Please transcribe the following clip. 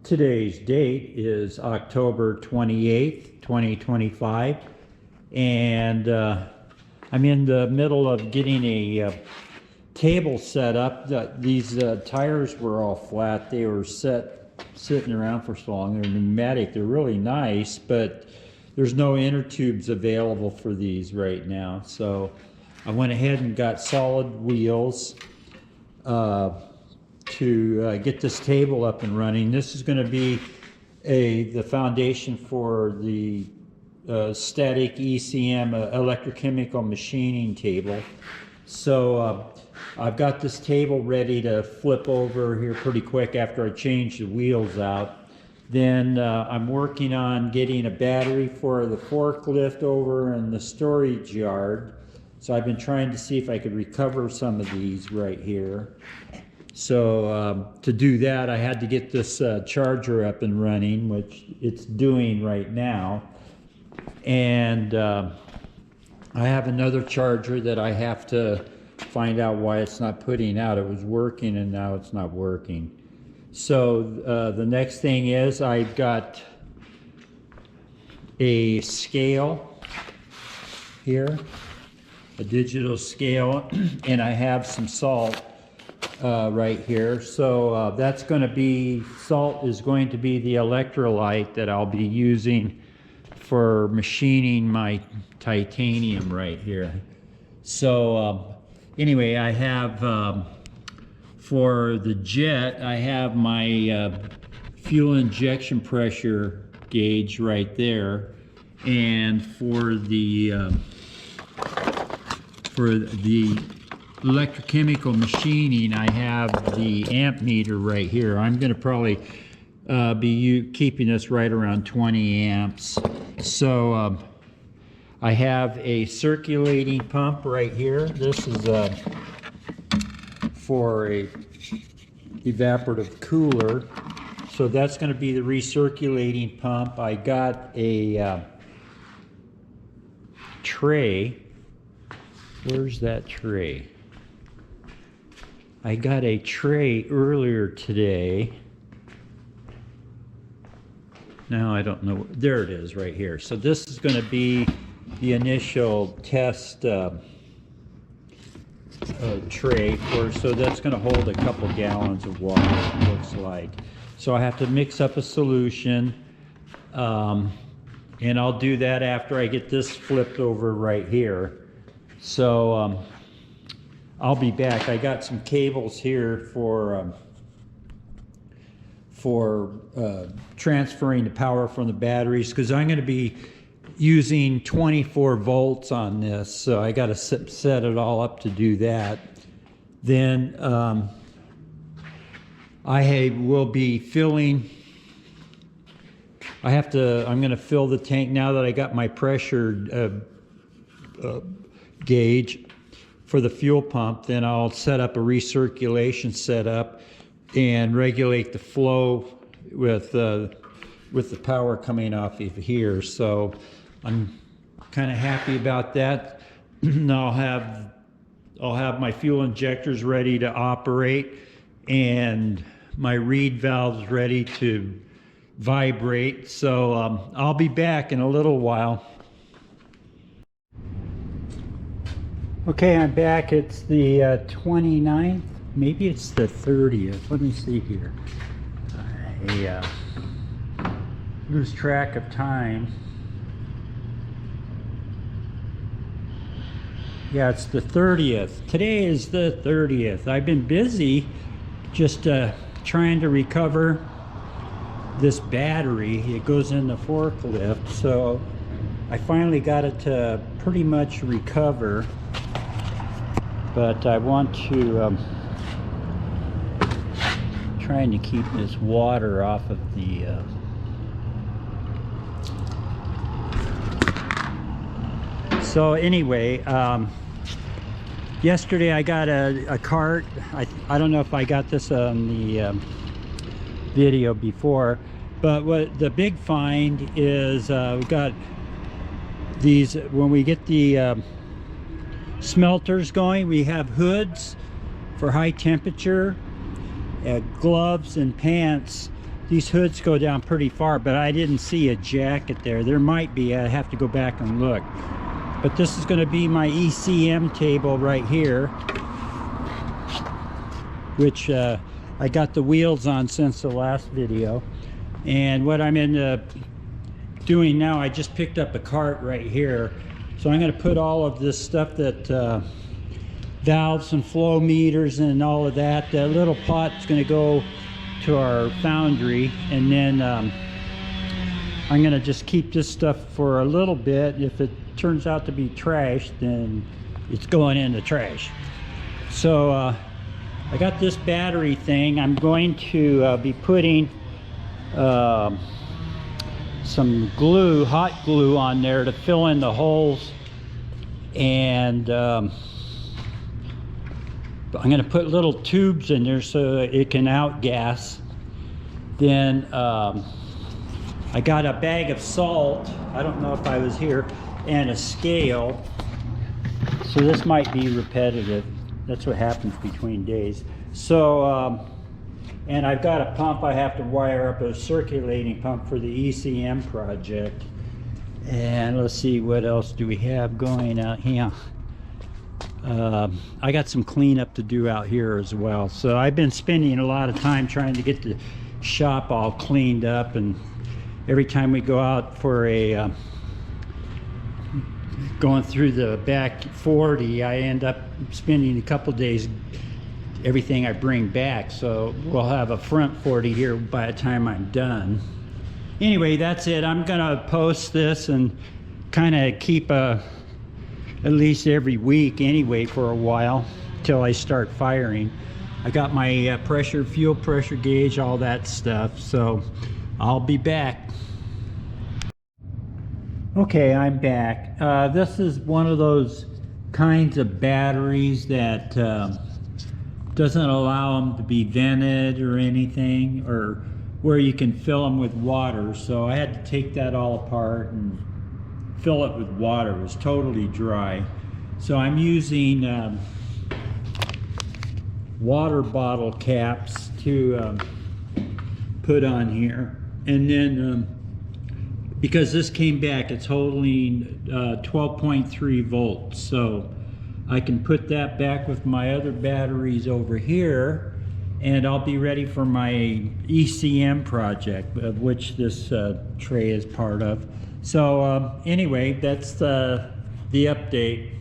Today's date is October 28th, 2025, and I'm in the middle of getting a table set up. These tires were all flat. They were sitting around for so long. They're pneumatic. They're really nice, but there's no inner tubes available for these right now. So I went ahead and got solid wheels to get this table up and running. This is going to be the foundation for the static ECM electrochemical machining table. So I've got this table ready to flip over here pretty quick after I change the wheels out. Then I'm working on getting a battery for the forklift over in the storage yard. So I've been trying to see if I could recover some of these right here. So to do that, I had to get this charger up and running, which it's doing right now. And I have another charger that I have to find out why it's not putting out. It was working and now it's not working. So the next thing is I've got a scale here, a digital scale, and I have some salt right here. So that's going to be, salt is going to be the electrolyte that I'll be using for machining my titanium right here. So anyway, I have for the jet, I have my fuel injection pressure gauge right there, and for the electrochemical machining, I have the amp meter right here. I'm going to probably be keeping this right around 20 amps. So I have a circulating pump right here. This is for a evaporative cooler. So that's going to be the recirculating pump. I got a tray. Where's that tray? I got a tray earlier today. Now I don't know. There it is right here. So this is going to be the initial test tray for, so that's going to hold a couple gallons of water, it looks like. So I have to mix up a solution, and I'll do that after I get this flipped over right here. So I'll be back. I got some cables here for transferring the power from the batteries, because I'm going to be using 24 volts on this, so I got to set it all up to do that. Then I will be filling. I'm going to fill the tank now that I got my pressure gauge for the fuel pump. Then I'll set up a recirculation setup and regulate the flow with the power coming off of here. So I'm kind of happy about that. I'll have my fuel injectors ready to operate and my reed valves ready to vibrate. So I'll be back in a little while. Okay, I'm back. It's the 29th. Maybe it's the 30th. Let me see here. I lose track of time. Yeah, it's the 30th. Today is the 30th. I've been busy just trying to recover this battery. It goes in the forklift, so I finally got it to pretty much recover. But I want to trying to keep this water off of the so anyway, yesterday I got a cart. I don't know if I got this on the video before, but what the big find is, we got these, when we get the smelters going, we have hoods for high temperature, gloves and pants these hoods go down pretty far, but I didn't see a jacket there. There might be, I have to go back and look. But this is going to be my ECM table right here, which I got the wheels on since the last video. And what I'm doing now, I just picked up a cart right here. So I'm going to put all of this stuff that valves and flow meters and all of that. That little pot's going to go to our foundry, and then I'm going to just keep this stuff for a little bit. If it turns out to be trash, then it's going in the trash. So I got this battery thing. I'm going to be putting some glue, hot glue on there to fill in the holes, and I'm going to put little tubes in there so it can outgas. Then I got a bag of salt, I don't know if I was here, and a scale. So this might be repetitive. That's what happens between days. So and I've got a pump. I have to wire up a circulating pump for the ECM project. And let's see, what else do we have going out here? I got some cleanup to do out here as well. So I've been spending a lot of time trying to get the shop all cleaned up, and every time we go out for a going through the back 40, I end up spending a couple days everything I bring back. So we'll have a front 40 here by the time I'm done. Anyway, that's it. I'm gonna post this and kind of keep at least every week anyway for a while till I start firing. I got my fuel pressure gauge, all that stuff, so I'll be back. Okay, I'm back. This is one of those kinds of batteries that doesn't allow them to be vented or anything, or where you can fill them with water. So I had to take that all apart and fill it with water. It was totally dry. So I'm using water bottle caps to put on here. And then because this came back, it's holding 12.3 volts. So I can put that back with my other batteries over here, and I'll be ready for my ECM project, of which this tray is part of. So anyway, that's the update.